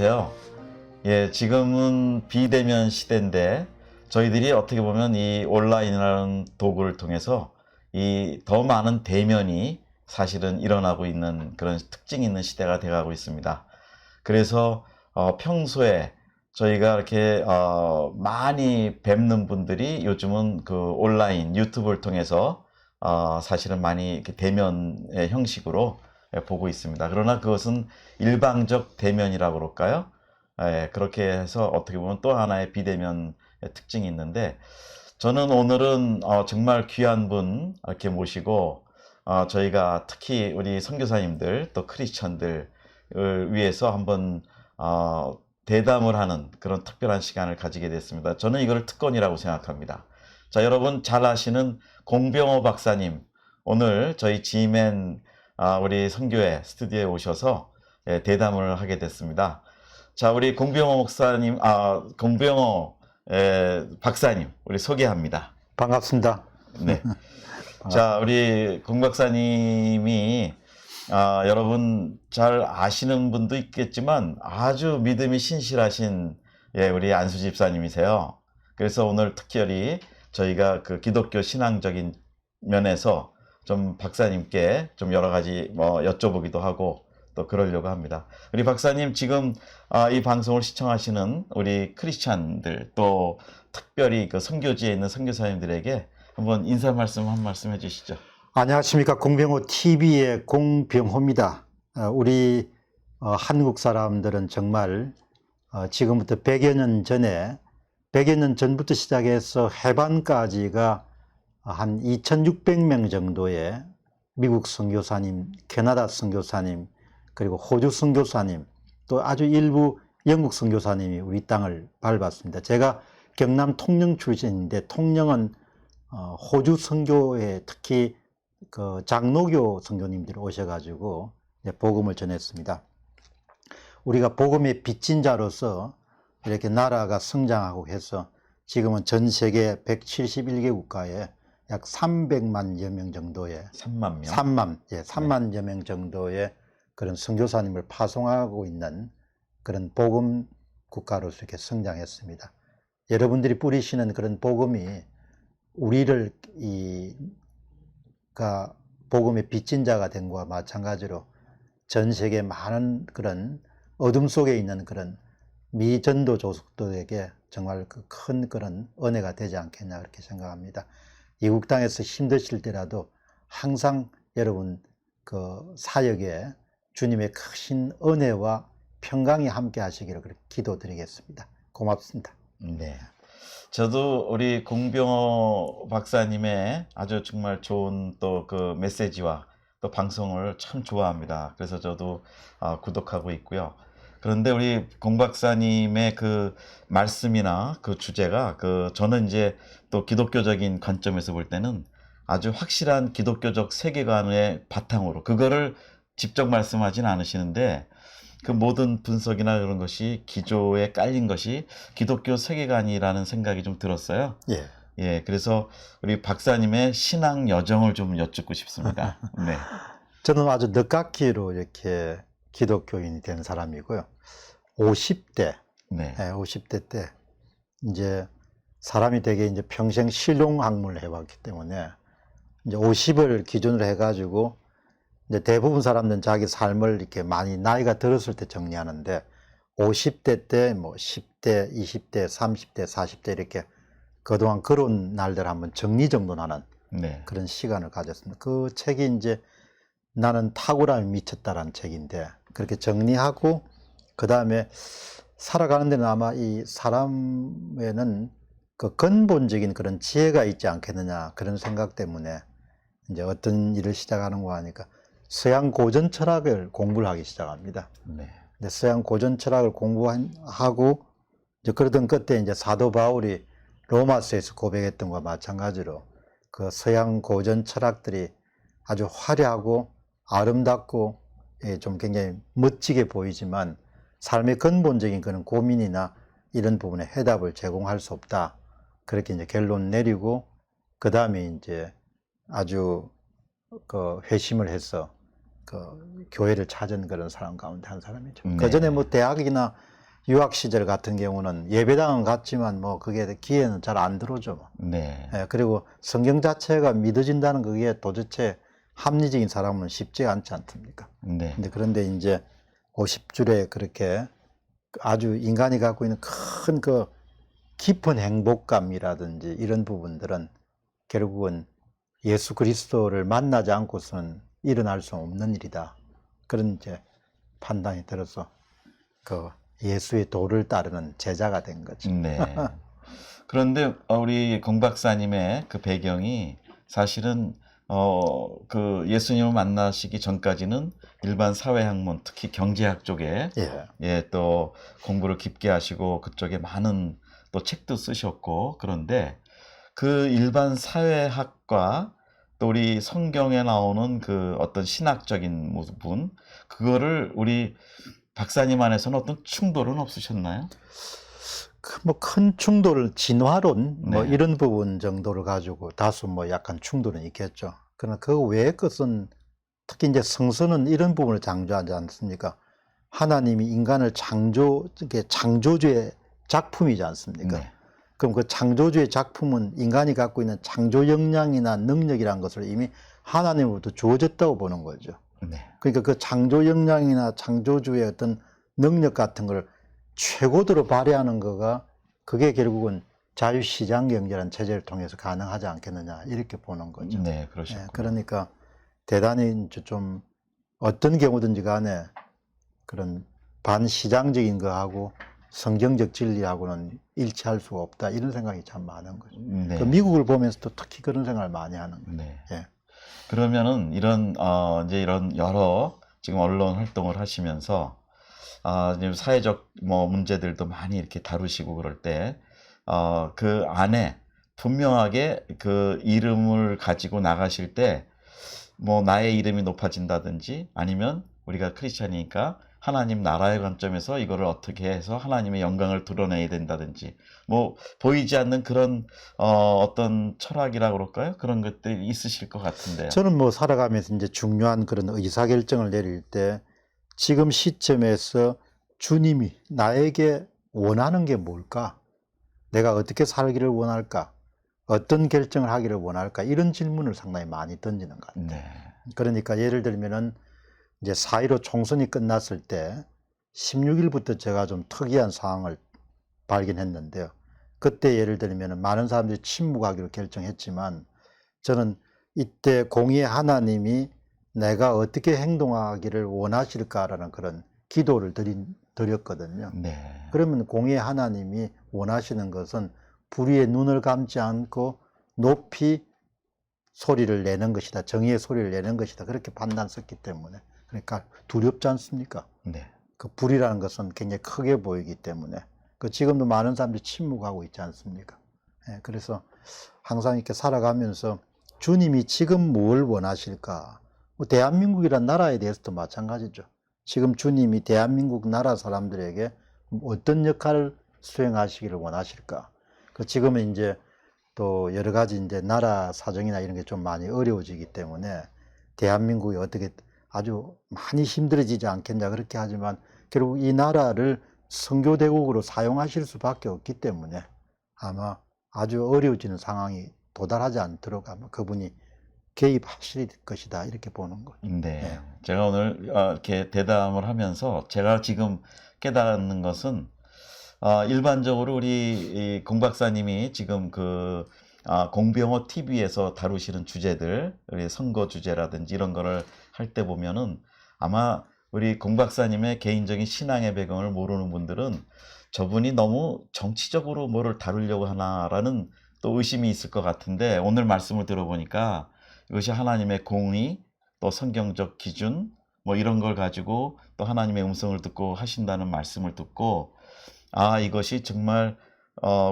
안녕하세요. 예, 지금은 비대면 시대인데 저희들이 어떻게 보면 이 온라인이라는 도구를 통해서 이 더 많은 대면이 사실은 일어나고 있는 그런 특징이 있는 시대가 돼가고 있습니다. 그래서 평소에 저희가 이렇게 많이 뵙는 분들이 요즘은 그 온라인 유튜브를 통해서 사실은 많이 이렇게 대면의 형식으로 보고 있습니다. 그러나 그것은 일방적 대면이라고 그럴까요? 예, 그렇게 해서 어떻게 보면 또 하나의 비대면의 특징이 있는데 저는 오늘은 정말 귀한 분 이렇게 모시고 저희가 특히 우리 선교사님들 또 크리스천들을 위해서 한번 대담을 하는 그런 특별한 시간을 가지게 됐습니다. 저는 이걸 특권이라고 생각합니다. 자, 여러분 잘 아시는 공병호 박사님 오늘 저희 G맨 우리 선교회 스튜디오에 오셔서 대담을 하게 됐습니다. 자, 우리 공병호 목사님, 공병호 박사님, 우리 소개합니다. 반갑습니다. 네. 자, 우리 공 박사님이 여러분 잘 아시는 분도 있겠지만 아주 믿음이 신실하신 우리 안수 집사님이세요. 그래서 오늘 특별히 저희가 그 기독교 신앙적인 면에서 좀 박사님께 좀 여러 가지 여쭤보기도 하고 또 그러려고 합니다. 우리 박사님 지금 이 방송을 시청하시는 우리 크리스찬들 또 특별히 그 선교지에 있는 선교사님들에게 한번 인사 말씀 한 말씀 해주시죠. 안녕하십니까. 공병호 TV의 공병호입니다. 우리 한국 사람들은 정말 지금부터 100여 년 전에 100여 년 전부터 시작해서 해반까지가 한 2600명 정도의 미국 선교사님, 캐나다 선교사님, 그리고 호주 선교사님, 또 아주 일부 영국 선교사님이 우리 땅을 밟았습니다. 제가 경남 통영 출신인데 통영은 호주 선교에 특히 그 장로교 선교님들이 오셔가지고 복음을 전했습니다. 우리가 복음의 빚진 자로서 이렇게 나라가 성장하고 해서 지금은 전 세계 171개 국가에 약 300만여 명 정도의 3만 명? 3만여 명 정도의 그런 선교사님을 파송하고 있는 그런 복음 국가로서 이렇게 성장했습니다. 여러분들이 뿌리시는 그런 복음이 우리를 복음의 빚진 자가 된 것과 마찬가지로 전 세계 많은 그런 어둠 속에 있는 그런 미전도 조숙들에게 정말 큰 그런 은혜가 되지 않겠냐 그렇게 생각합니다. 이국 땅에서 힘드실 때라도 항상 여러분 그 사역에 주님의 크신 은혜와 평강이 함께 하시기를 그렇게 기도드리겠습니다. 고맙습니다. 네. 저도 우리 공병호 박사님의 아주 정말 좋은 또 그 메시지와 또 방송을 참 좋아합니다. 그래서 저도 구독하고 있고요. 그런데 우리 공 박사님의 그 말씀이나 그 주제가 저는 이제 또 기독교적인 관점에서 볼 때는 아주 확실한 기독교적 세계관의 바탕으로 그거를 직접 말씀하진 않으시는데 그 모든 분석이나 그런 것이 기조에 깔린 것이 기독교 세계관이라는 생각이 좀 들었어요. 예, 그래서 우리 박사님의 신앙 여정을 좀 여쭙고 싶습니다. 네. 저는 아주 늦깎이로 이렇게 기독교인이 된 사람이고요. 50대, 네. 50대 때 이제 사람이 되게 이제 평생 실용학문을 해왔기 때문에 이제 50을 기준으로 해가지고 이제 대부분 사람들은 자기 삶을 이렇게 많이 나이가 들었을 때 정리하는데 50대 때 뭐 10대, 20대, 30대, 40대 이렇게 그동안 그런 날들 한번 정리정돈하는 네. 그런 시간을 가졌습니다. 그 책이 이제 나는 탁월함에 미쳤다라는 책인데 그렇게 정리하고 그 다음에 살아가는 데는 아마 이 사람에는 그 근본적인 그런 지혜가 있지 않겠느냐 그런 생각 때문에 이제 어떤 일을 시작하는가 하니까 서양 고전 철학을 공부를 하기 시작합니다. 네. 근데 서양 고전 철학을 공부하고 이제 그러던 그때 이제 사도 바울이 로마서에서 고백했던 것과 마찬가지로 그 서양 고전 철학들이 아주 화려하고 아름답고 좀 굉장히 멋지게 보이지만 삶의 근본적인 그런 고민이나 이런 부분에 해답을 제공할 수 없다. 그렇게 이제 결론 내리고 그 다음에 이제 아주 그 회심을 해서 그 교회를 찾은 그런 사람 가운데 한 사람이죠. 네. 그 전에 뭐 대학이나 유학 시절 같은 경우는 예배당은 갔지만 뭐 그게 귀에는 잘 안 들어오죠. 뭐. 네. 예, 그리고 성경 자체가 믿어진다는 그게 도대체 합리적인 사람은 쉽지 않지 않습니까? 네. 그런데 이제 50줄에 그렇게 아주 인간이 갖고 있는 큰 그 깊은 행복감이라든지 이런 부분들은 결국은 예수 그리스도를 만나지 않고서는 일어날 수 없는 일이다. 그런 이제 판단이 들어서 그 예수의 도를 따르는 제자가 된 거죠. 네. 그런데 우리 공 박사님의 그 배경이 사실은 그 예수님을 만나시기 전까지는 일반 사회학문, 특히 경제학 쪽에 예. 예, 또 공부를 깊게 하시고 그쪽에 많은 또 책도 쓰셨고, 그런데 그 일반 사회학과 또 우리 성경에 나오는 그 어떤 신학적인 부분, 그거를 우리 박사님 안에서는 어떤 충돌은 없으셨나요? 뭐 큰 충돌, 진화론 뭐 네. 이런 부분 정도를 가지고 다소 뭐 약간 충돌은 있겠죠. 그러나 그 외의 것은 특히 이제 성서는 이런 부분을 강조하지 않습니까? 하나님이 인간을 이게 창조주의 작품이지 않습니까? 네. 그럼 그 창조주의 작품은 인간이 갖고 있는 창조 역량이나 능력이란 것을 이미 하나님으로부터 주어졌다고 보는 거죠. 네. 그러니까 그 창조 역량이나 창조주의 어떤 능력 같은 걸 최고도로 발휘하는 거가 그게 결국은 자유시장 경제라는 체제를 통해서 가능하지 않겠느냐 이렇게 보는 거죠. 네, 그러셨군요. 그러니까 대단히 이제 좀 어떤 경우든지 간에 그런 반시장적인 거하고 성경적 진리하고는 일치할 수가 없다 이런 생각이 참 많은 거죠. 네. 그 미국을 보면서도 특히 그런 생각을 많이 하는 거예요. 네. 예. 그러면은 이런 이제 이런 여러 지금 언론 활동을 하시면서 지금 사회적 뭐 문제들도 많이 이렇게 다루시고 그럴 때 그 안에 분명하게 그 이름을 가지고 나가실 때 뭐 나의 이름이 높아진다든지 아니면 우리가 크리스찬이니까 하나님 나라의 관점에서 이거를 어떻게 해서 하나님의 영광을 드러내야 된다든지 뭐 보이지 않는 그런 어떤 철학이라고 그럴까요? 그런 것들이 있으실 것 같은데요. 저는 뭐 살아가면서 이제 중요한 그런 의사결정을 내릴 때 지금 시점에서 주님이 나에게 원하는 게 뭘까? 내가 어떻게 살기를 원할까? 어떤 결정을 하기를 원할까? 이런 질문을 상당히 많이 던지는 것 같아요. 네. 그러니까 예를 들면은 이제 4.15 총선이 끝났을 때 16일부터 제가 좀 특이한 상황을 발견했는데요. 그때 예를 들면은 많은 사람들이 침묵하기로 결정했지만 저는 이때 공의의 하나님이 내가 어떻게 행동하기를 원하실까라는 그런 기도를 드렸거든요. 네. 그러면 공의의 하나님이 원하시는 것은 불의의 눈을 감지 않고 높이 소리를 내는 것이다. 정의의 소리를 내는 것이다. 그렇게 판단했기 때문에. 그러니까 두렵지 않습니까? 네. 그 불이라는 것은 굉장히 크게 보이기 때문에. 그 지금도 많은 사람들이 침묵하고 있지 않습니까? 그래서 항상 이렇게 살아가면서 주님이 지금 뭘 원하실까? 뭐 대한민국이란 나라에 대해서도 마찬가지죠. 지금 주님이 대한민국 나라 사람들에게 어떤 역할을 수행하시기를 원하실까? 그 지금은 이제 또 여러 가지 이제 나라 사정이나 이런 게 좀 많이 어려워지기 때문에 대한민국이 어떻게 아주 많이 힘들어지지 않겠냐 그렇게 하지만 결국 이 나라를 선교대국으로 사용하실 수밖에 없기 때문에 아마 아주 어려워지는 상황이 도달하지 않도록 아마 그분이 개입하실 것이다 이렇게 보는 거죠. 네. 제가 오늘 이렇게 대담을 하면서 제가 지금 깨닫는 것은 일반적으로 우리 공 박사님이 지금 그 공병호 TV에서 다루시는 주제들, 우리 선거 주제라든지 이런 거를 할 때 보면은 아마 우리 공 박사님의 개인적인 신앙의 배경을 모르는 분들은 저분이 너무 정치적으로 뭐를 다루려고 하나라는 또 의심이 있을 것 같은데 오늘 말씀을 들어보니까 이것이 하나님의 공의, 또 성경적 기준 뭐 이런 걸 가지고 또 하나님의 음성을 듣고 하신다는 말씀을 듣고 이것이 정말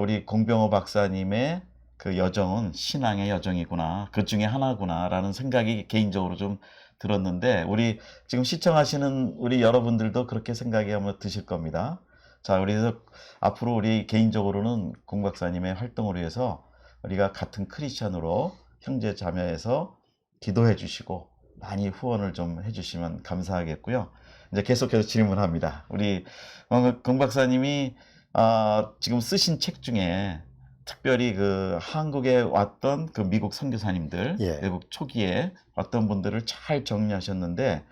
우리 공병호 박사님의 그 여정은 신앙의 여정이구나. 그 중에 하나구나라는 생각이 개인적으로 좀 들었는데 우리 지금 시청하시는 우리 여러분들도 그렇게 생각이 아마 드실 겁니다. 자, 그래서 앞으로 우리 개인적으로는 공 박사님의 활동을 위해서 우리가 같은 크리스찬으로 형제 자매에서 기도해 주시고 많이 후원을 좀 해 주시면 감사하겠고요. 이제 계속해서 질문합니다. 우리 공 박사님이 지금 쓰신 책 중에 특별히 그 한국에 왔던 그 미국 선교사님들, 예. 외국 초기에 왔던 분들을 잘 정리하셨는데,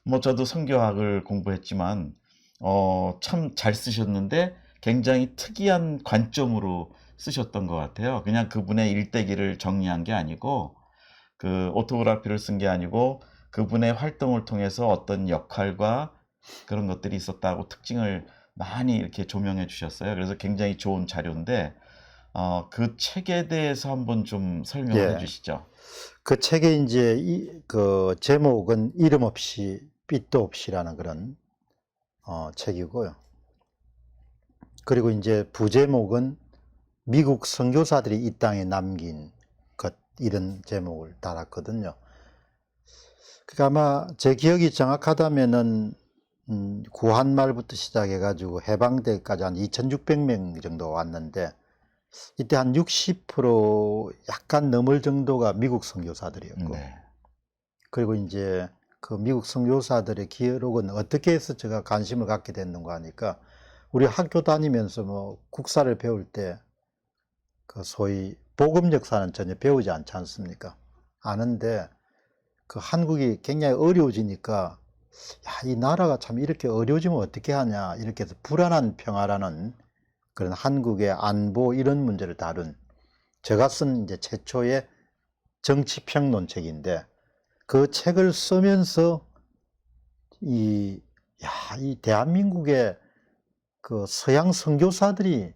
뭐 저도 선교학을 공부했지만 참 잘 쓰셨는데 굉장히 특이한 관점으로 쓰셨던 것 같아요. 그냥 그분의 일대기를 정리한 게 아니고 그 오토그라피를 쓴 게 아니고 그분의 활동을 통해서 어떤 역할과 그런 것들이 있었다고 특징을 많이 이렇게 조명해 주셨어요. 그래서 굉장히 좋은 자료인데 그 책에 대해서 한번 좀 설명을 예. 해주시죠. 그 책의 이제 그 제목은 이름 없이 빛도 없이라는 그런 책이고요. 그리고 이제 부제목은 미국 선교사들이 이 땅에 남긴 것, 이런 제목을 달았거든요. 그러니까 아마 제 기억이 정확하다면은 구한 말부터 시작해 가지고 해방 때까지 한 2,600명 정도 왔는데, 이때 한 60% 약간 넘을 정도가 미국 선교사들이었고, 네. 그리고 이제 그 미국 선교사들의 기록은 어떻게 해서 제가 관심을 갖게 됐는가 하니까, 우리 학교 다니면서 뭐 국사를 배울 때 그 소위 복음 역사는 전혀 배우지 않지 않습니까? 아는데 그 한국이 굉장히 어려워지니까, 야, 이 나라가 참 이렇게 어려워지면 어떻게 하냐, 이렇게 해서 불안한 평화라는 그런 한국의 안보 이런 문제를 다룬, 제가 쓴 이제 최초의 정치평론책인데, 그 책을 쓰면서 이 대한민국의 그 서양 선교사들이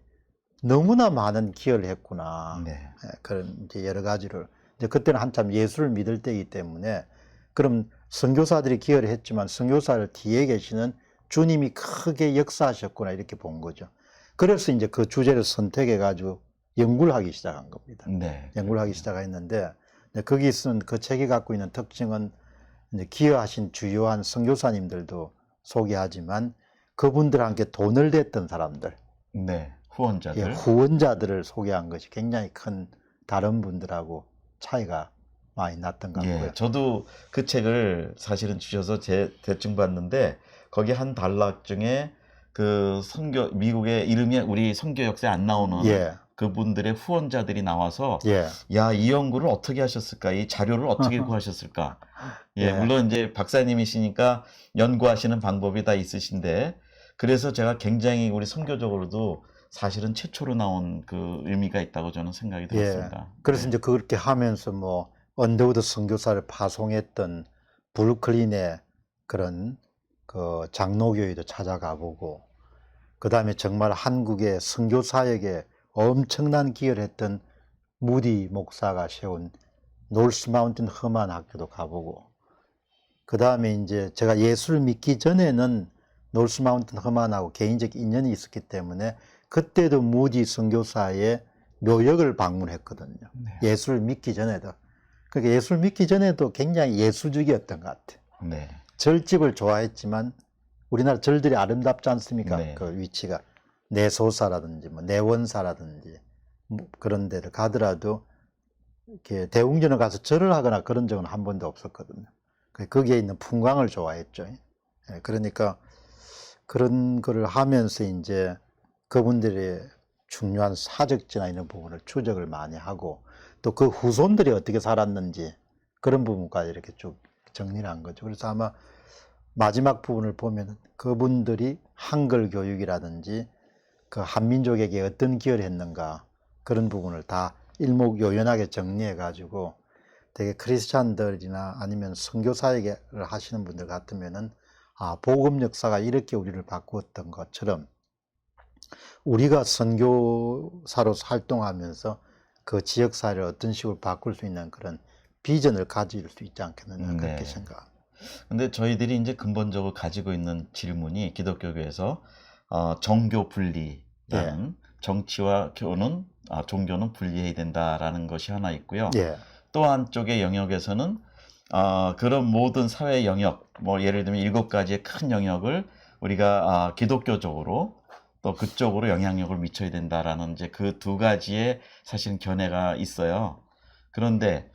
너무나 많은 기여를 했구나. 네. 그런 이제 여러 가지를, 이제 그때는 한참 예수를 믿을 때이기 때문에, 그럼 선교사들이 기여를 했지만 선교사를 뒤에 계시는 주님이 크게 역사하셨구나, 이렇게 본 거죠. 그래서 이제 그 주제를 선택해 가지고 연구를 하기 시작한 겁니다. 네. 연구를 하기 시작했는데, 거기 쓰는 그 책이 갖고 있는 특징은 이제 기여하신 주요한 선교사님들도 소개하지만, 그분들과 함께 돈을 댔던 사람들, 네. 후원자들. 후원자들을 소개한 것이 굉장히 큰, 다른 분들하고 차이가 많이 났던 것 같고요. 예, 저도 그 책을 사실은 주셔서 대충 봤는데 거기 한 단락 중에 그 미국의 이름이 우리 선교 역사에 안 나오는 예, 그분들의 후원자들이 나와서 예, 야, 이 연구를 어떻게 하셨을까? 이 자료를 어떻게 구하셨을까? 예, 예. 물론 이제 박사님이시니까 연구하시는 방법이 다 있으신데 그래서 제가 굉장히 우리 선교적으로도 사실은 최초로 나온 그 의미가 있다고 저는 생각이 들었습니다. 그래서 네. 이제 그렇게 하면서 뭐 언더우드 선교사를 파송했던 브루클린의 그런 그 장로교회도 찾아가 보고, 그 다음에 정말 한국의 선교 사역에 엄청난 기여를 했던 무디 목사가 세운 노스 마운틴 험한 학교도 가보고, 그 다음에 이제 제가 예수를 믿기 전에는 노스 마운틴 험한하고 개인적 인연이 있었기 때문에 그때도 무디 선교사의 묘역을 방문했거든요. 네. 예수를 믿기 전에도. 그러니까 예수를 믿기 전에도 굉장히 예수적이었던 것 같아요. 네. 절집을 좋아했지만, 우리나라 절들이 아름답지 않습니까? 네. 그 위치가 내소사라든지 뭐 내원사라든지 뭐 그런 데를 가더라도 이렇게 대웅전을 가서 절을 하거나 그런 적은 한 번도 없었거든요. 거기에 있는 풍광을 좋아했죠. 그러니까 그런 거를 하면서 이제 그분들의 중요한 사적지나 이런 부분을 추적을 많이 하고, 또 그 후손들이 어떻게 살았는지 그런 부분까지 이렇게 쭉 정리를 한 거죠. 그래서 아마 마지막 부분을 보면 그분들이 한글 교육이라든지 그 한민족에게 어떤 기여를 했는가, 그런 부분을 다 일목요연하게 정리해 가지고, 되게 크리스찬들이나 아니면 선교사역을 하시는 분들 같으면은 복음 역사가 이렇게 우리를 바꾸었던 것처럼 우리가 선교사로서 활동하면서 그 지역 사회를 어떤 식으로 바꿀 수 있는 그런 비전을 가질 수 있지 않겠느냐, 그렇게 네. 생각합니다. 근데 저희들이 이제 근본적으로 가지고 있는 질문이 기독교계에서 정교 분리라는 정치와 종교는 분리해야 된다라는 것이 하나 있고요. 또 한쪽의 영역에서는 그런 모든 사회 영역, 뭐 예를 들면 7가지의 큰 영역을 우리가 기독교적으로 또 그쪽으로 영향력을 미쳐야 된다라는 이제 그 2가지의 사실 견해가 있어요. 그런데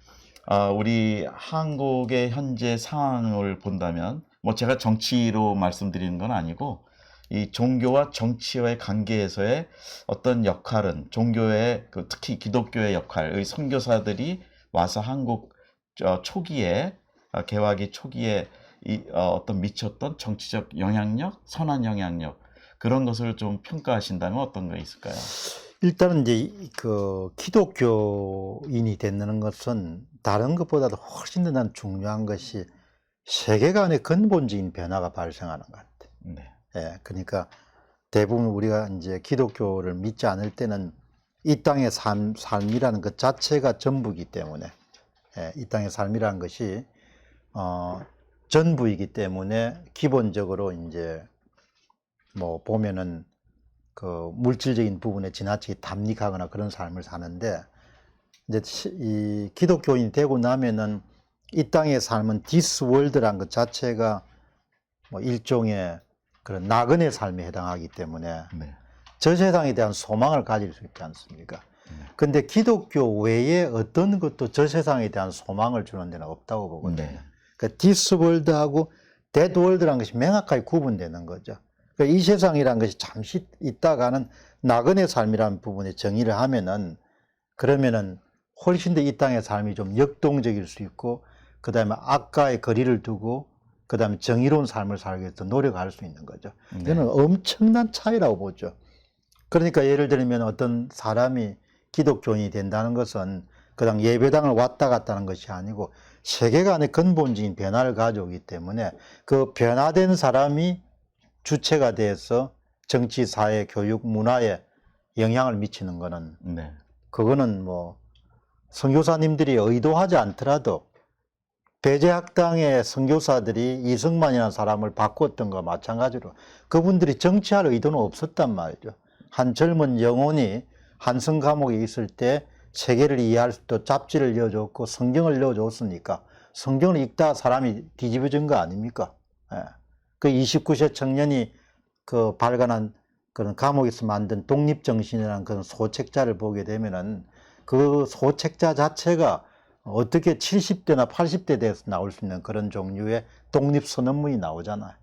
우리 한국의 현재 상황을 본다면 뭐 제가 정치로 말씀드리는 건 아니고 이 종교와 정치와의 관계에서의 어떤 역할은 종교의 특히 기독교의 역할의 선교사들이 와서 한국 초기에 개화기 초기에 어떤 미쳤던 정치적 영향력, 선한 영향력 그런 것을 좀 평가하신다면 어떤 거 있을까요? 일단은 이제 그 기독교인이 되는 것은 다른 것보다도 훨씬 더 난 중요한 것이 세계관의 근본적인 변화가 발생하는 것 같아요. 네. 예, 그러니까 대부분 우리가 이제 기독교를 믿지 않을 때는 이 땅의 삶이라는 것 자체가 전부이기 때문에, 예, 이 땅의 삶이라는 것이 전부이기 때문에 기본적으로 이제 뭐 보면은 그 물질적인 부분에 지나치게 담닉하거나 그런 삶을 사는데, 이제 이 기독교인이 되고 나면은 이 땅의 삶은 this world라는 것 자체가 뭐 일종의 그런 나그네 삶에 해당하기 때문에 네. 저 세상에 대한 소망을 가질 수 있지 않습니까? 근데 기독교 외에 어떤 것도 저 세상에 대한 소망을 주는 데는 없다고 보거든요. 네. 그러니까 this world하고 that world라는 것이 명확하게 구분되는 거죠. 그러니까 이 세상이라는 것이 잠시 있다가는 나그네 삶이라는 부분에 정의를 하면은, 그러면은 훨씬 더 이 땅의 삶이 좀 역동적일 수 있고, 그 다음에 악과의 거리를 두고, 그 다음에 정의로운 삶을 살기 위해서 노력할 수 있는 거죠. 네. 이거는 엄청난 차이라고 보죠. 그러니까 예를 들면 어떤 사람이 기독교인이 된다는 것은 그냥 예배당을 왔다 갔다 하는 것이 아니고 세계관의 근본적인 변화를 가져오기 때문에 그 변화된 사람이 주체가 돼서 정치, 사회, 교육, 문화에 영향을 미치는 거는, 네. 그거는 뭐 선교사님들이 의도하지 않더라도 배제학당의 선교사들이 이승만이라는 사람을 바꾸었던 것과 마찬가지로 그분들이 정치할 의도는 없었단 말이죠. 한 젊은 영혼이 한성 감옥에 있을 때 세계를 이해할 수 있도록 잡지를 넣어줬고 성경을 넣어줬으니까 성경을 읽다가 사람이 뒤집어진 거 아닙니까? 예. 그 29세 청년이 그 발간한 그런 감옥에서 만든 독립정신이라는 그런 소책자를 보게 되면은 그 소책자 자체가 어떻게 70대나 80대 돼서 나올 수 있는 그런 종류의 독립선언문이 나오잖아요.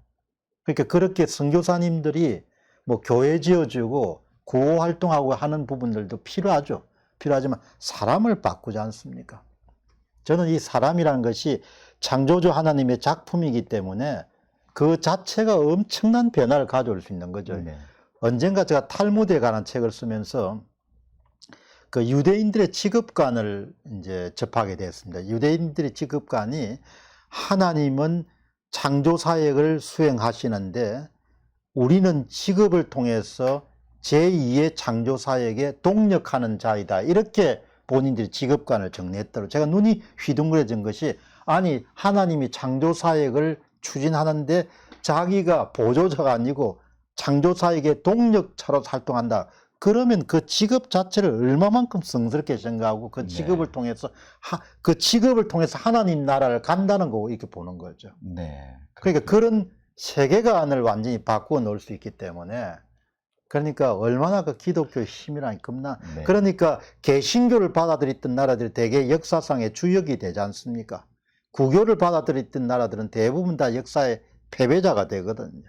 그러니까 그렇게 선교사님들이 뭐 교회 지어주고 구호 활동하고 하는 부분들도 필요하죠. 필요하지만 사람을 바꾸지 않습니까? 저는 이 사람이라는 것이 창조주 하나님의 작품이기 때문에 그 자체가 엄청난 변화를 가져올 수 있는 거죠. 네. 언젠가 제가 탈무드에 관한 책을 쓰면서 그 유대인들의 직업관을 이제 접하게 됐습니다. 유대인들의 직업관이 하나님은 창조 사역을 수행하시는데 우리는 직업을 통해서 제2의 창조 사역에 동력하는 자이다. 이렇게 본인들이 직업관을 정리했더라고요. 제가 눈이 휘둥그레진 것이, 아니 하나님이 창조 사역을 추진하는데 자기가 보조자가 아니고 창조 사역의 동력차로 활동한다. 그러면 그 직업 자체를 얼마만큼 성스럽게 생각하고 그 직업을 통해서 그 직업을 통해서 하나님 나라를 간다는 거 이렇게 보는 거죠. 네. 그러니까 그런 세계관을 완전히 바꾸어 놓을 수 있기 때문에, 그러니까 얼마나 그 기독교의 힘이라니 겁나. 네. 그러니까 개신교를 받아들였던 나라들이 대개 역사상의 주역이 되지 않습니까? 구교를 받아들였던 나라들은 대부분 다 역사의 패배자가 되거든요.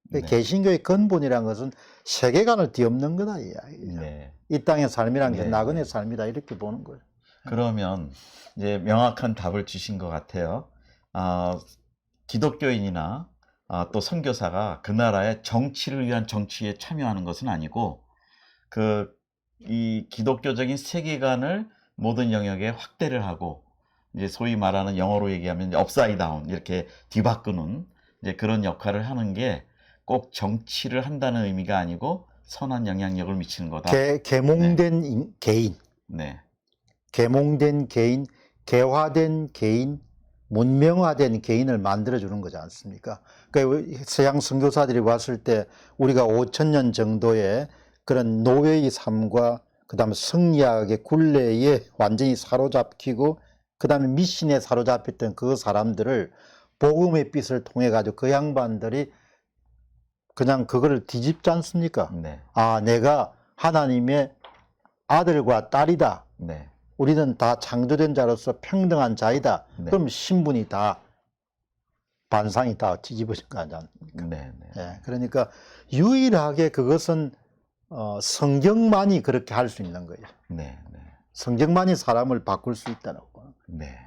네. 개신교의 근본이라는 것은 세계관을 뒤엎는 거다 이 이야기죠. 네. 이 땅의 삶이라는 게 네. 나그네 삶이다 이렇게 보는 거예요. 그러면 이제 명확한 답을 주신 것 같아요. 기독교인이나 또 선교사가 그 나라의 정치를 위한 정치에 참여하는 것은 아니고 이 기독교적인 세계관을 모든 영역에 확대를 하고 이제 소위 말하는 영어로 얘기하면 업사이드 다운 이렇게 뒤바꾸는 이제 그런 역할을 하는 게 꼭 정치를 한다는 의미가 아니고 선한 영향력을 미치는 거다. 계몽된 개인, 네. 계몽된 개인, 개화된 개인, 문명화된 개인을 만들어주는 거지 않습니까? 그러니까 서양 선교사들이 왔을 때 우리가 5,000년 정도의 그런 노예의 삶과 그 다음에 성리학의 굴레에 완전히 사로잡히고 그 다음에 미신에 사로잡혔던 그 사람들을 복음의 빛을 통해 가지고 그 양반들이 그냥 그거를 뒤집지 않습니까? 네. 아, 내가 하나님의 아들과 딸이다. 네. 우리는 다 창조된 자로서 평등한 자이다. 네. 그럼 신분이 다 반상이 다 뒤집어진 거 아니야. 네, 네. 예, 그러니까 유일하게 그것은 성경만이 그렇게 할 수 있는 거예요. 네, 네. 성경만이 사람을 바꿀 수 있다고. 네.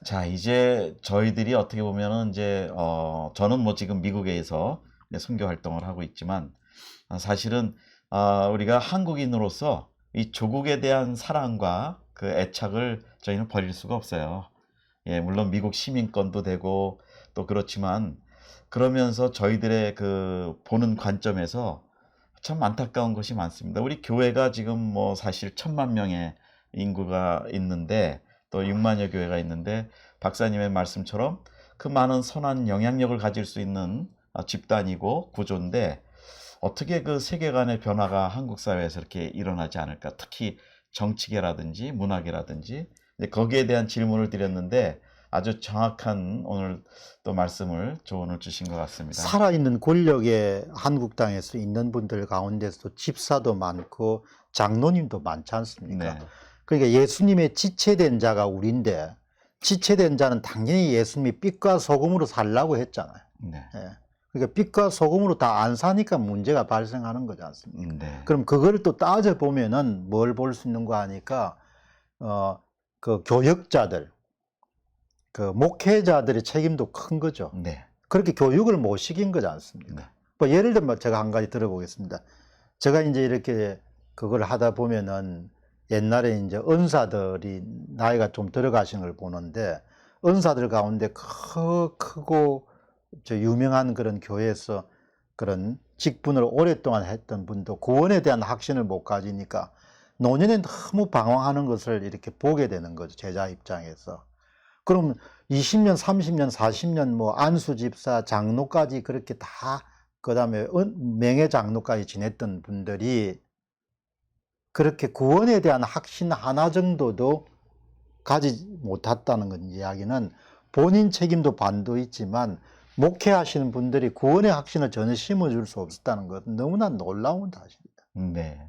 자, 이제 저희들이 어떻게 보면은 이제 저는 뭐 지금 미국에서 이제 선교 활동을 하고 있지만 사실은 우리가 한국인으로서 이 조국에 대한 사랑과 그 애착을 저희는 버릴 수가 없어요. 예, 물론 미국 시민권도 되고 또 그렇지만 그러면서 저희들의 그 보는 관점에서 참 안타까운 것이 많습니다. 우리 교회가 지금 뭐 사실 1,000만 명의 인구가 있는데 또 6만여 교회가 있는데 박사님의 말씀처럼 그 많은 선한 영향력을 가질 수 있는 집단이고 구조인데 어떻게 그 세계관의 변화가 한국 사회에서 이렇게 일어나지 않을까? 특히 정치계라든지 문화계라든지 거기에 대한 질문을 드렸는데 아주 정확한 오늘 또 말씀을 조언을 주신 것 같습니다. 살아있는 권력에 한국 땅에서 있는 분들 가운데서도 집사도 많고 장로님도 많지 않습니까? 네, 그러니까 예수님의 지체된 자가 우리인데 지체된 자는 당연히 예수님이 빛과 소금으로 살라고 했잖아요. 네, 예. 그러니까 빛과 소금으로 다 안 사니까 문제가 발생하는 거지 않습니까? 네, 그럼 그걸 또 따져보면은 뭘 볼 수 있는 거 하니까 그 교역자들, 그 목회자들의 책임도 큰 거죠. 네, 그렇게 교육을 못 시킨 거지 않습니까? 네, 뭐 예를 들면 제가 한 가지 들어보겠습니다. 제가 이제 이렇게 그걸 하다 보면은 옛날에 이제 은사들이 나이가 좀 들어가신 걸 보는데 은사들 가운데 크고 저 유명한 그런 교회에서 그런 직분을 오랫동안 했던 분도 구원에 대한 확신을 못 가지니까 노년에 너무 방황하는 것을 이렇게 보게 되는 거죠. 제자 입장에서. 그럼 20년, 30년, 40년 뭐 안수 집사, 장로까지 그렇게 다 그다음에 명예 장로까지 지냈던 분들이 그렇게 구원에 대한 확신 하나 정도도 가지지 못했다는 건 이야기는 본인 책임도 반도 있지만 목회하시는 분들이 구원의 확신을 전혀 심어줄 수 없었다는 것은 너무나 놀라운 사실입니다. 네.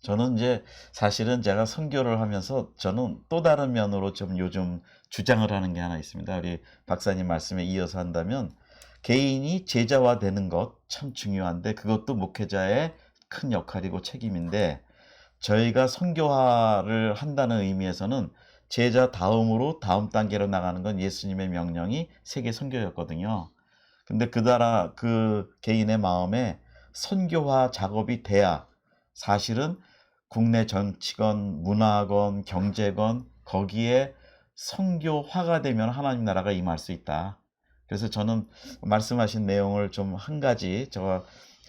저는 이제 사실은 제가 선교를 하면서 저는 또 다른 면으로 좀 요즘 주장을 하는 게 하나 있습니다. 우리 박사님 말씀에 이어서 한다면 개인이 제자화 되는 것 참 중요한데 그것도 목회자의 큰 역할이고 책임인데 저희가 선교화를 한다는 의미에서는 제자 다음으로 다음 단계로 나가는 건 예수님의 명령이 세계 선교였거든요. 근데 그 개인의 마음에 선교화 작업이 돼야 사실은 국내 정치건, 문화건, 경제건 거기에 선교화가 되면 하나님 나라가 임할 수 있다. 그래서 저는 말씀하신 내용을 좀 한 가지 제가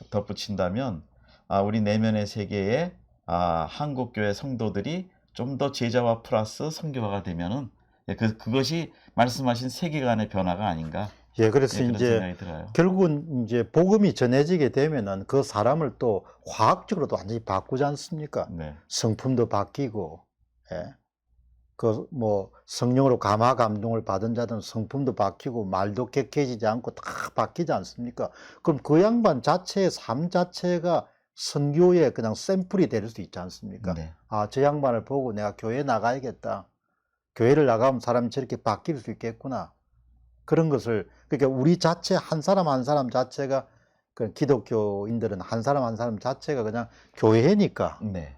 덧붙인다면 우리 내면의 세계에 한국교회 성도들이 좀 더 제자화 플러스 선교화가 되면은 그것이 말씀하신 세계관의 변화가 아닌가. 예, 그래서 그런 이제 생각이 들어요. 결국은 이제 복음이 전해지게 되면은 그 사람을 또 화학적으로도 완전히 바꾸지 않습니까? 네, 성품도 바뀌고, 예. 그 뭐 성령으로 감화 감동을 받은 자들은 성품도 바뀌고 말도 객해지지 않고 다 바뀌지 않습니까? 그럼 그 양반 자체의 삶 자체가 선교의 그냥 샘플이 될 수 있지 않습니까? 네, 저 양반을 보고 내가 교회 나가야겠다. 교회를 나가면 사람이 저렇게 바뀔 수 있겠구나. 그런 것을 그러니까 우리 자체 한 사람 한 사람 자체가 그 기독교인들은 한 사람 한 사람 자체가 그냥 교회니까 네,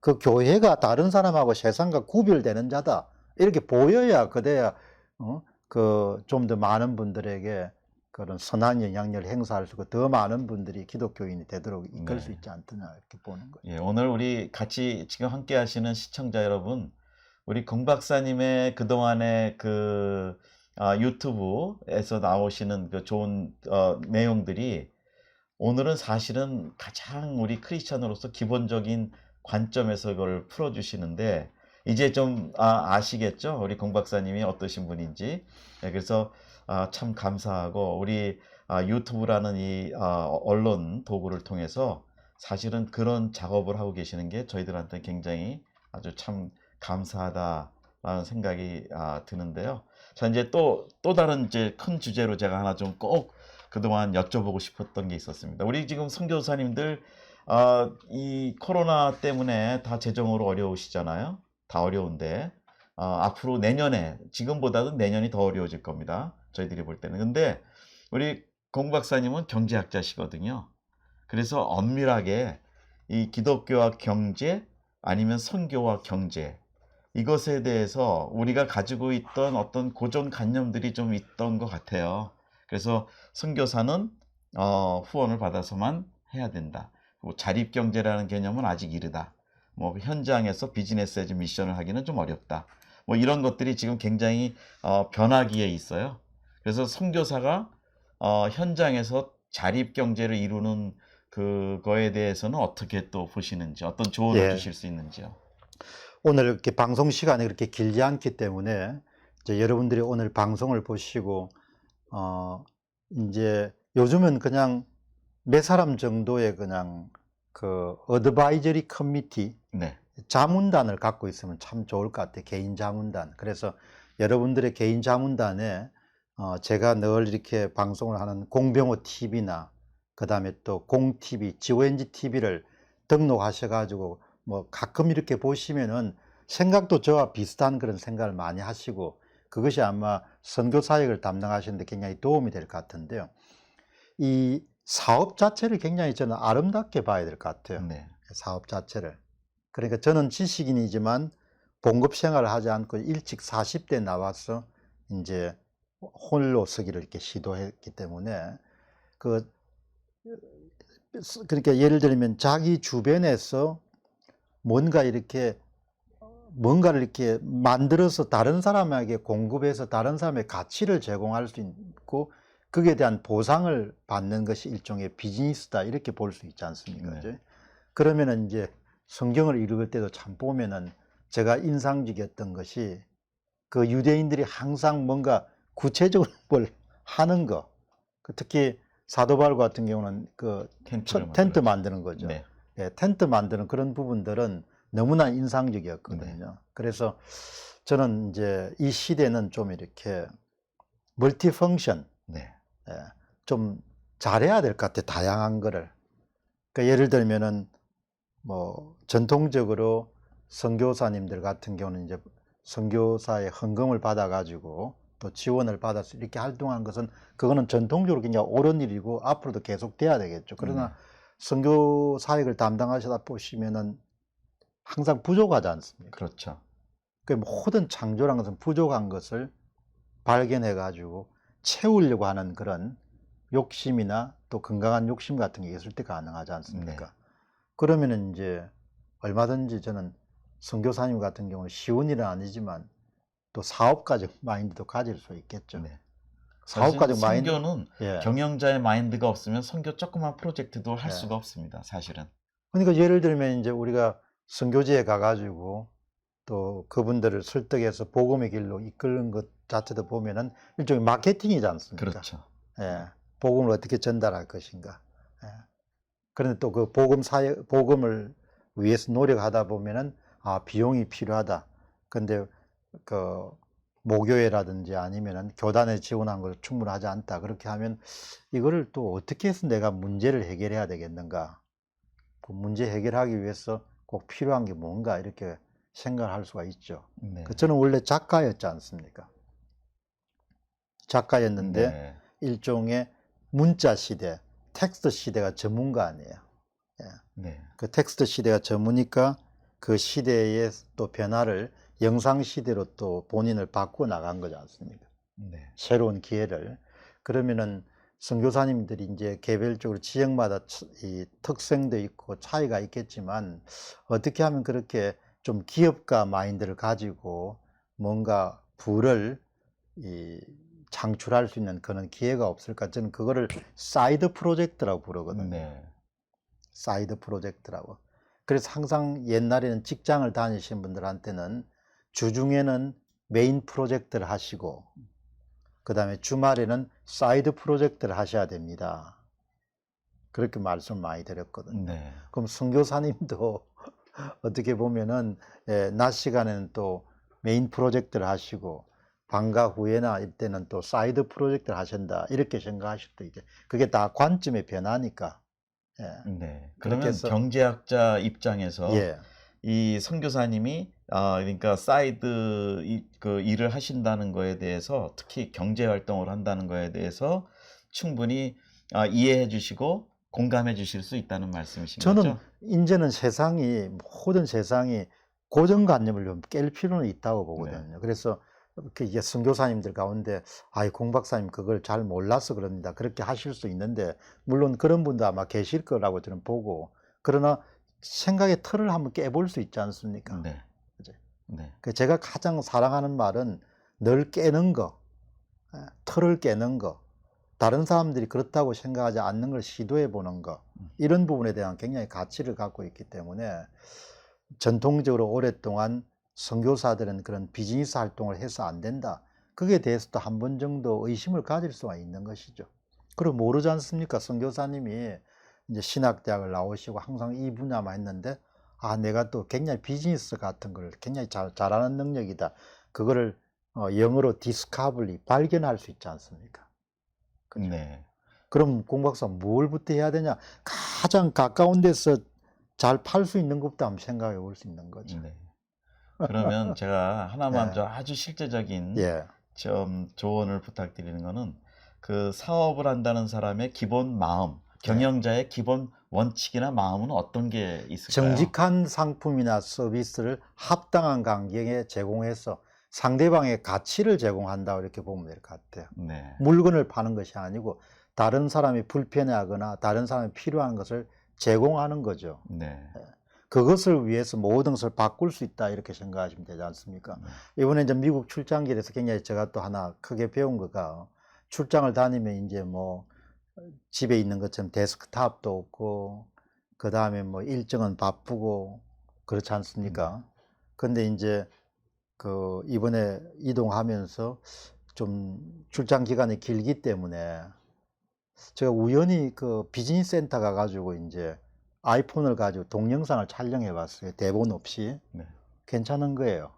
그 교회가 다른 사람하고 세상과 구별되는 자다 이렇게 보여야 그래야 그 좀 더 많은 분들에게 그런 선한 영향력을 행사할 수 있고 더 많은 분들이 기독교인이 되도록 이끌 수 네. 있지 않느냐 이렇게 보는 거예요. 예, 오늘 우리 같이 지금 함께 하시는 시청자 여러분, 우리 공 박사님의 그동안의 그 유튜브에서 나오시는 그 좋은 내용들이 오늘은 사실은 가장 우리 크리스천으로서 기본적인 관점에서 그걸 풀어주시는데 이제 좀 아시겠죠? 우리 공 박사님이 어떠신 분인지. 네, 그래서 참 감사하고 우리 유튜브라는 이 언론 도구를 통해서 사실은 그런 작업을 하고 계시는 게 저희들한테 굉장히 아주 참 감사하다라는 생각이 드는데요. 자, 이제 또 다른 이제 큰 주제로 제가 하나 좀 꼭 그동안 여쭤보고 싶었던 게 있었습니다. 우리 지금 선교사님들 이 코로나 때문에 다 재정으로 어려우시잖아요. 다 어려운데 앞으로 내년에 지금보다도 내년이 더 어려워질 겁니다. 저희들이 볼 때는. 근데 우리 공 박사님은 경제학자시거든요. 그래서 엄밀하게 이 기독교와 경제 아니면 선교와 경제 이것에 대해서 우리가 가지고 있던 어떤 고정관념들이 좀 있던 것 같아요. 그래서 선교사는 후원을 받아서만 해야 된다. 그리고 자립경제라는 개념은 아직 이르다. 뭐 현장에서 비즈니스 에즈 미션을 하기는 좀 어렵다. 뭐 이런 것들이 지금 굉장히 변화기에 있어요. 그래서 선교사가 현장에서 자립경제를 이루는 그거에 대해서는 어떻게 또 보시는지, 어떤 조언을 예. 주실 수 있는지요? 오늘 이렇게 방송 시간이 그렇게 길지 않기 때문에 이제 여러분들이 오늘 방송을 보시고 이제 요즘은 그냥 몇 사람 정도의 그냥 그 어드바이저리 커미티 네, 자문단을 갖고 있으면 참 좋을 것 같아요. 개인 자문단. 그래서 여러분들의 개인 자문단에 제가 늘 이렇게 방송을 하는 공병호 TV나 그다음에 또 공TV, GONG TV를 등록하셔 가지고 뭐 가끔 이렇게 보시면은 생각도 저와 비슷한 그런 생각을 많이 하시고 그것이 아마 선교 사역을 담당하시는데 굉장히 도움이 될 것 같은데요. 이 사업 자체를 굉장히 저는 아름답게 봐야 될 것 같아요. 네, 사업 자체를. 그러니까 저는 지식인이지만 봉급 생활을 하지 않고 일찍 40대 나와서 이제 홀로 서기를 이렇게 시도했기 때문에 그 그러니까 예를 들면 자기 주변에서 뭔가를 이렇게 만들어서 다른 사람에게 공급해서 다른 사람의 가치를 제공할 수 있고 거기에 대한 보상을 받는 것이 일종의 비즈니스다 이렇게 볼 수 있지 않습니까? 네. 그죠? 그러면은 이제 성경을 읽을 때도 참 보면은 제가 인상적이었던 것이 그 유대인들이 항상 뭔가 구체적으로 뭘 하는 거, 특히 사도 바울 같은 경우는 그 텐트를 텐트 만들었죠. 만드는 거죠. 네, 예, 텐트 만드는 그런 부분들은 너무나 인상적이었거든요. 네. 그래서 저는 이제 이 시대는 좀 이렇게 멀티펑션, 네, 예, 좀 잘해야 될 것 같아, 다양한 거를. 그러니까 예를 들면은 뭐 전통적으로 선교사님들 같은 경우는 이제 선교사의 헌금을 받아 가지고 또 지원을 받아서 이렇게 활동한 것은 그거는 전통적으로 굉장히 옳은 일이고 앞으로도 계속 돼야 되겠죠. 네, 그러나 선교 사역을 담당하시다 보시면은 항상 부족하지 않습니까? 그렇죠. 그 모든 창조란 것은 부족한 것을 발견해 가지고 채우려고 하는 그런 욕심이나 또 건강한 욕심 같은 게 있을 때 가능하지 네, 않습니까? 그러면은 이제 얼마든지 저는 선교사님 같은 경우는 쉬운 일은 아니지만 또 사업가적 마인드도 가질 수 있겠죠. 네. 사실 사업가적 마인드, 선교는 예, 경영자의 마인드가 없으면 선교 조그만 프로젝트도 할 예. 수가 없습니다. 사실은. 그러니까 예를 들면 이제 우리가 선교지에 가가지고 또 그분들을 설득해서 복음의 길로 이끄는 것 자체도 보면은 일종의 마케팅이지 않습니까? 그렇죠. 예, 복음을 어떻게 전달할 것인가. 예. 그런데 또 그 복음을 위해서 노력하다 보면은 비용이 필요하다. 근데 그 모교회라든지 아니면은 교단에 지원한 걸 충분하지 않다. 그렇게 하면 이거를 또 어떻게 해서 내가 문제를 해결해야 되겠는가? 그 문제 해결하기 위해서 꼭 필요한 게 뭔가 이렇게 생각할 수가 있죠. 네, 저는 원래 작가였지 않습니까? 작가였는데 네, 일종의 문자 시대, 텍스트 시대가 전문가 아니에요. 예. 네, 그 텍스트 시대가 전무니까 그 시대의 또 변화를 영상 시대로 또 본인을 바꾸어 나간 거지 않습니까? 네, 새로운 기회를. 그러면은 선교사님들이 이제 개별적으로 지역마다 이 특성도 있고 차이가 있겠지만 어떻게 하면 그렇게 좀 기업가 마인드를 가지고 뭔가 부를 이 창출할 수 있는 그런 기회가 없을까? 저는 그거를 사이드 프로젝트라고 부르거든요. 네, 사이드 프로젝트라고. 그래서 항상 옛날에는 직장을 다니신 분들한테는 주중에는 메인 프로젝트를 하시고 그다음에 주말에는 사이드 프로젝트를 하셔야 됩니다. 그렇게 말씀을 많이 드렸거든요. 네, 그럼 선교사님도 어떻게 보면은 낮 시간에는 또 메인 프로젝트를 하시고 방과 후에나 이때는 또 사이드 프로젝트를 하신다 이렇게 생각하실 수 있죠. 그게 다 관점의 변화니까. 예. 네. 그렇게 그러면 해서 경제학자 입장에서 예. 이 선교사님이 그러니까 그 일을 하신다는 거에 대해서 특히 경제 활동을 한다는 거에 대해서 충분히 이해해 주시고 공감해 주실 수 있다는 말씀이신 저는 거죠? 이제는 모든 세상이 고정관념을 좀 깰 필요는 있다고 보거든요. 그래서 이게 선교사님들 가운데 공 박사님 그걸 잘 몰라서 그럽니다, 그렇게 하실 수 있는데, 물론 그런 분도 아마 계실 거라고 저는 보고, 그러나 생각의 틀을 한번 깨볼 수 있지 않습니까? 네. 그죠? 네. 제가 가장 사랑하는 말은 늘 깨는 거, 틀을 깨는 거, 다른 사람들이 그렇다고 생각하지 않는 걸 시도해 보는 거, 이런 부분에 대한 굉장히 가치를 갖고 있기 때문에 전통적으로 오랫동안 선교사들은 그런 비즈니스 활동을 해서 안 된다, 그게 대해서도 한 번 정도 의심을 가질 수가 있는 것이죠. 그리고 모르지 않습니까? 선교사님이 이제 신학대학을 나오시고 항상 이 분야만 했는데, 내가 또 굉장히 비즈니스 같은 걸 굉장히 잘하는 능력이다, 그거를 영어로 디스커버리, 발견할 수 있지 않습니까? 그죠? 네. 그럼 공박사 뭘부터 해야 되냐? 가장 가까운 데서 잘 팔 수 있는 것부터 한번 생각해 볼 수 있는 거죠. 네. 그러면 제가 하나만 예. 좀 아주 실제적인 예. 좀 조언을 부탁드리는 거는, 그 사업을 한다는 사람의 기본 마음, 네. 경영자의 기본 원칙이나 마음은 어떤 게 있을까요? 정직한 상품이나 서비스를 합당한 가격에 제공해서 상대방의 가치를 제공한다고 이렇게 보면 될 것 같아요. 네. 물건을 파는 것이 아니고 다른 사람이 불편해하거나 다른 사람이 필요한 것을 제공하는 거죠. 네. 그것을 위해서 모든 것을 바꿀 수 있다, 이렇게 생각하시면 되지 않습니까? 이번에 이제 미국 출장길에서 굉장히 제가 또 하나 크게 배운 거가, 출장을 다니면 이제 뭐 집에 있는 것처럼 데스크탑도 없고, 그 다음에 뭐 일정은 바쁘고 그렇지 않습니까? 근데 이제 이번에 이동하면서 좀 출장 기간이 길기 때문에 제가 우연히 비즈니스 센터 가가지고 이제 아이폰을 가지고 동영상을 촬영해 봤어요, 대본 없이. 네. 괜찮은 거예요.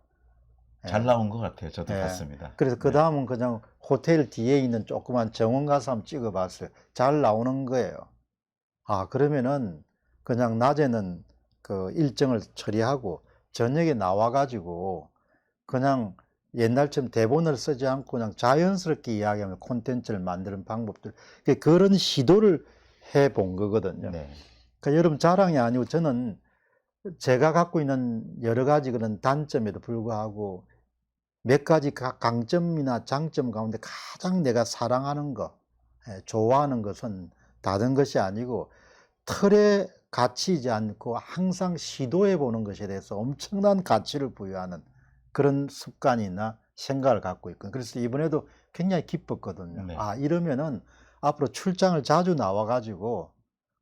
잘 예. 나온 것 같아요. 저도 예. 봤습니다. 그래서 그 네. 다음은 그냥 호텔 뒤에 있는 조그만 정원 가서 한번 찍어 봤어요. 잘 나오는 거예요. 그러면은 그냥 낮에는 일정을 처리하고 저녁에 나와 가지고 그냥 옛날처럼 대본을 쓰지 않고 그냥 자연스럽게 이야기하면 콘텐츠를 만드는 방법들, 그런 시도를 해 본 거거든요. 네. 그러니까 여러분 자랑이 아니고, 저는 제가 갖고 있는 여러 가지 그런 단점에도 불구하고 몇 가지 강점이나 장점 가운데 가장 내가 사랑하는 거, 좋아하는 것은 다른 것이 아니고 틀에 갇히지 않고 항상 시도해 보는 것에 대해서 엄청난 가치를 부여하는 그런 습관이나 생각을 갖고 있거든요. 그래서 이번에도 굉장히 기뻤거든요. 네. 이러면은 앞으로 출장을 자주 나와 가지고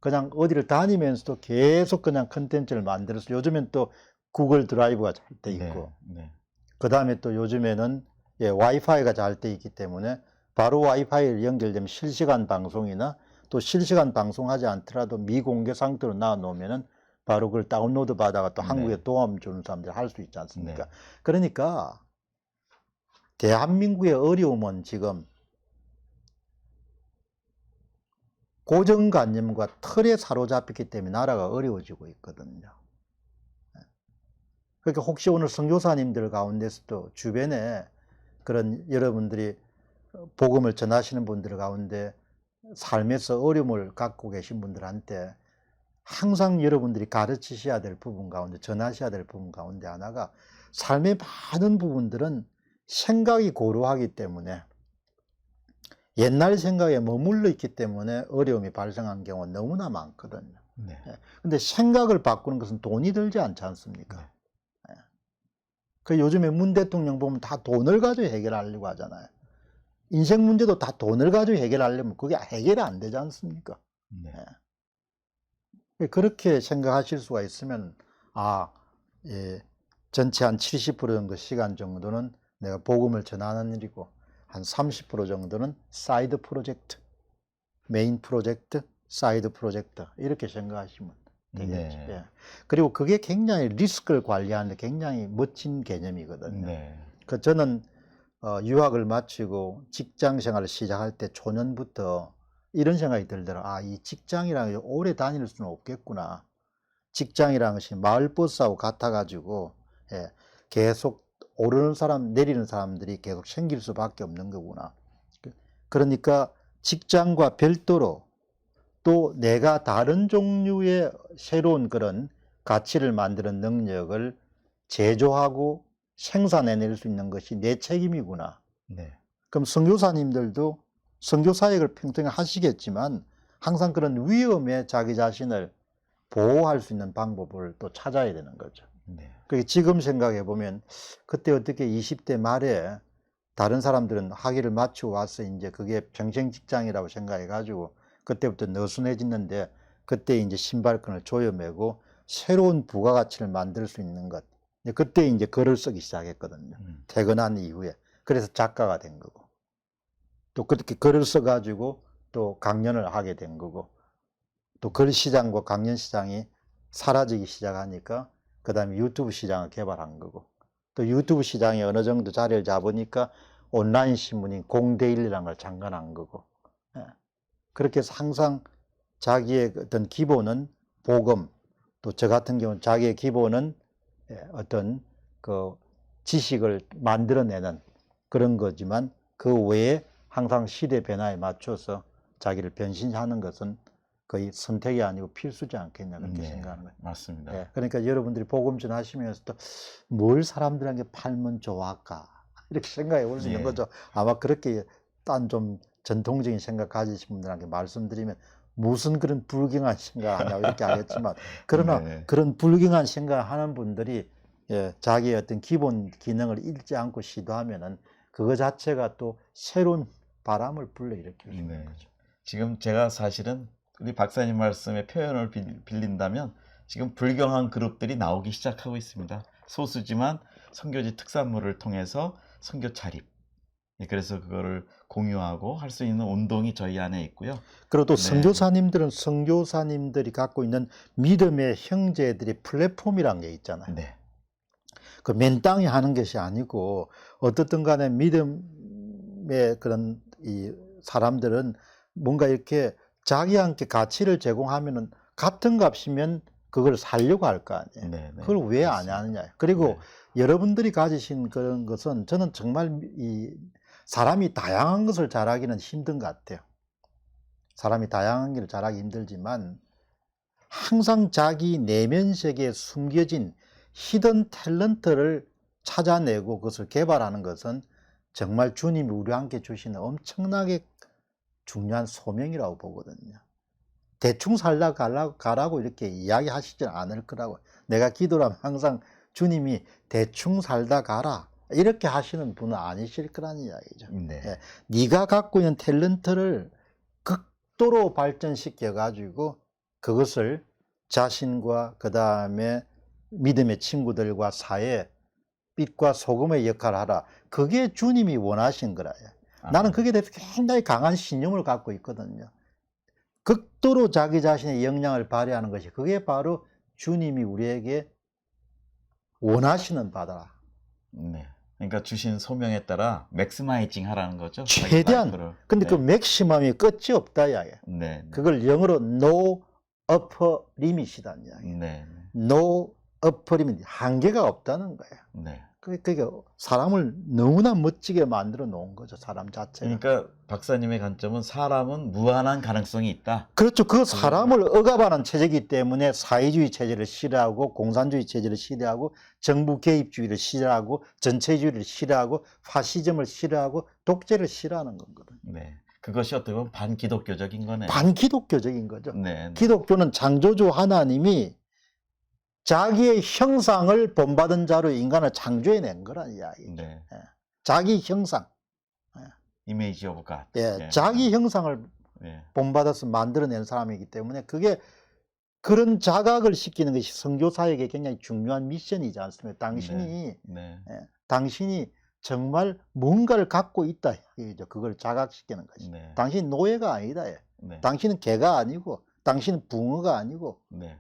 그냥 어디를 다니면서도 계속 그냥 컨텐츠를 만들어서, 요즘엔 또 구글 드라이브가 잘 돼 있고, 네. 그 다음에 또 요즘에는 와이파이가 잘 돼 있기 때문에 바로 와이파이를 연결되면 실시간 방송이나, 또 실시간 방송하지 않더라도 미공개 상태로 놔 놓으면은 바로 그걸 다운로드 받아가 또 네. 한국에 도움 주는 사람들이 할 수 있지 않습니까? 네. 그러니까 대한민국의 어려움은 지금 고정관념과 틀에 사로잡혔기 때문에 나라가 어려워지고 있거든요. 그러니까 혹시 오늘 선교사님들 가운데서도 주변에 그런 여러분들이 복음을 전하시는 분들 가운데 삶에서 어려움을 갖고 계신 분들한테 항상 여러분들이 가르치셔야 될 부분 가운데, 전하셔야 될 부분 가운데 하나가, 삶의 많은 부분들은 생각이 고루하기 때문에, 옛날 생각에 머물러 있기 때문에 어려움이 발생한 경우가 너무나 많거든요. 네. 근데 생각을 바꾸는 것은 돈이 들지 않지 않습니까? 요즘에 문 대통령 보면 다 돈을 가지고 해결하려고 하잖아요. 인생 문제도 다 돈을 가지고 해결하려면 그게 해결이 안 되지 않습니까? 네. 그렇게 생각하실 수가 있으면, 전체 한 70% 정도 시간 정도는 내가 복음을 전하는 일이고, 한 30% 정도는 사이드 프로젝트, 메인 프로젝트, 사이드 프로젝트, 이렇게 생각하시면 되겠죠. 네. 그리고 그게 굉장히 리스크를 관리하는 데 굉장히 멋진 개념이거든요. 네. 저는 유학을 마치고 직장 생활을 시작할 때 초년부터 이런 생각이 들더라고요. 이 직장이라는 게 오래 다닐 수는 없겠구나. 직장이라는 것이 마을버스하고 같아가지고 예, 계속 오르는 사람 내리는 사람들이 계속 생길 수밖에 없는 거구나. 그러니까 직장과 별도로 또 내가 다른 종류의 새로운 그런 가치를 만드는 능력을 제조하고 생산해낼 수 있는 것이 내 책임이구나. 네. 그럼 선교사님들도 선교사역을 평생 하시겠지만 항상 그런 위험에 자기 자신을 보호할 수 있는 방법을 또 찾아야 되는 거죠. 네. 그게 지금 생각해 보면 그때 어떻게 20대 말에 다른 사람들은 학위를 마치고 와서 이제 그게 평생 직장이라고 생각해 가지고 그때부터 느슨해지는데 그때 이제 신발끈을 조여매고 새로운 부가가치를 만들 수 있는 것. 그때 이제 글을 쓰기 시작했거든요. 퇴근한 이후에. 그래서 작가가 된 거고. 또 그렇게 글을 써가지고 또 강연을 하게 된 거고. 또 글 시장과 강연 시장이 사라지기 시작하니까 그 다음에 유튜브 시장을 개발한 거고. 또 유튜브 시장이 어느 정도 자리를 잡으니까 온라인 신문인 공데일리라는 걸 창간한 거고. 그렇게 해서 항상 자기의 어떤 기본은 복음, 또 저 같은 경우는 자기의 기본은 어떤 그 지식을 만들어내는 그런 거지만 그 외에 항상 시대 변화에 맞춰서 자기를 변신하는 것은 거의 선택이 아니고 필수지 않겠냐 그렇게 네, 생각하는 거예요. 맞습니다. 예, 그러니까 여러분들이 복음 전하시면서도 뭘 사람들에게 팔면 좋아할까 이렇게 생각해 볼 수 있는 예. 거죠. 아마 그렇게 딴 좀 전통적인 생각 가지신 분들한테 말씀드리면 무슨 그런 불경한 생각 하냐고 이렇게 하겠지만 그러나 네. 그런 불경한 생각을 하는 분들이 예, 자기의 어떤 기본 기능을 잃지 않고 시도하면은 그거 자체가 또 새로운 바람을 불러일으킬 수 있는 네. 거죠. 지금 제가 사실은 우리 박사님 말씀에 표현을 빌린다면 지금 불경한 그룹들이 나오기 시작하고 있습니다. 소수지만 선교지 특산물을 통해서 선교 차립. 예, 그래서 그거를 공유하고 할 수 있는 운동이 저희 안에 있고요. 그리고 또 네. 선교사님들은 선교사님들이 갖고 있는 믿음의 형제들이 플랫폼이란 게 있잖아요. 네. 그 맨 땅에 하는 것이 아니고 어떻든 간에 믿음의 그런 이 사람들은 뭔가 이렇게 자기한테 가치를 제공하면은 같은 값이면 그걸 살려고 할 거 아니에요. 네, 네. 그걸 왜 안 그렇습니다. 하느냐. 그리고 네. 여러분들이 가지신 그런 것은 저는 정말 이 사람이 다양한 것을 잘하기는 힘든 것 같아요. 사람이 다양한 길을 잘하기 힘들지만 항상 자기 내면 세계에 숨겨진 히든 탤런트를 찾아내고 그것을 개발하는 것은 정말 주님이 우리와 함께 주시는 엄청나게 중요한 소명이라고 보거든요. 대충 살다 가라고 이렇게 이야기하시지 않을 거라고. 내가 기도하면 항상 주님이 대충 살다 가라 이렇게 하시는 분은 아니실 거라는 이야기죠. 네. 예, 네가 갖고 있는 탤런트를 극도로 발전시켜 가지고 그것을 자신과 그 다음에 믿음의 친구들과 사회에 빛과 소금의 역할을 하라. 그게 주님이 원하신 거라요. 나는 그게 대해서 굉장히 강한 신념을 갖고 있거든요. 극도로 자기 자신의 역량을 발휘하는 것이 그게 바로 주님이 우리에게 원하시는 바다. 네. 그러니까 주신 소명에 따라 맥시마이징 하라는 거죠. 최대한. 근데 네. 그 맥시멈이 끝이 없다 이야기야. 네. 네. 그걸 영어로 no upper limit이라는 이야기야. 네. no upper limit, 한계가 없다는 거예요. 네. 그게 사람을 너무나 멋지게 만들어 놓은 거죠, 사람 자체가. 그러니까 박사님의 관점은 사람은 무한한 가능성이 있다. 그렇죠. 그 사람을 억압하는 체제이기 때문에 사회주의 체제를 싫어하고 공산주의 체제를 싫어하고 정부 개입주의를 싫어하고 전체주의를 싫어하고 파시즘을 싫어하고 독재를 싫어하는 거거든요. 네. 그것이 어떻게 보면 반기독교적인 거네요. 반기독교적인 거죠. 네. 네. 기독교는 창조주 하나님이 자기의 형상을 본받은 자로 인간을 창조해낸 거란 이야기죠. 네. 자기 형상. 이미지 오브 갓. 예, 자기 형상을 네. 본받아서 만들어낸 사람이기 때문에 그게 그런 자각을 시키는 것이 선교사에게 굉장히 중요한 미션이지 않습니까? 당신이 네. 예, 당신이 정말 뭔가를 갖고 있다 이죠. 그걸 자각시키는 것이. 네. 당신이 노예가 아니다. 네. 당신은 개가 아니고, 당신은 붕어가 아니고, 네.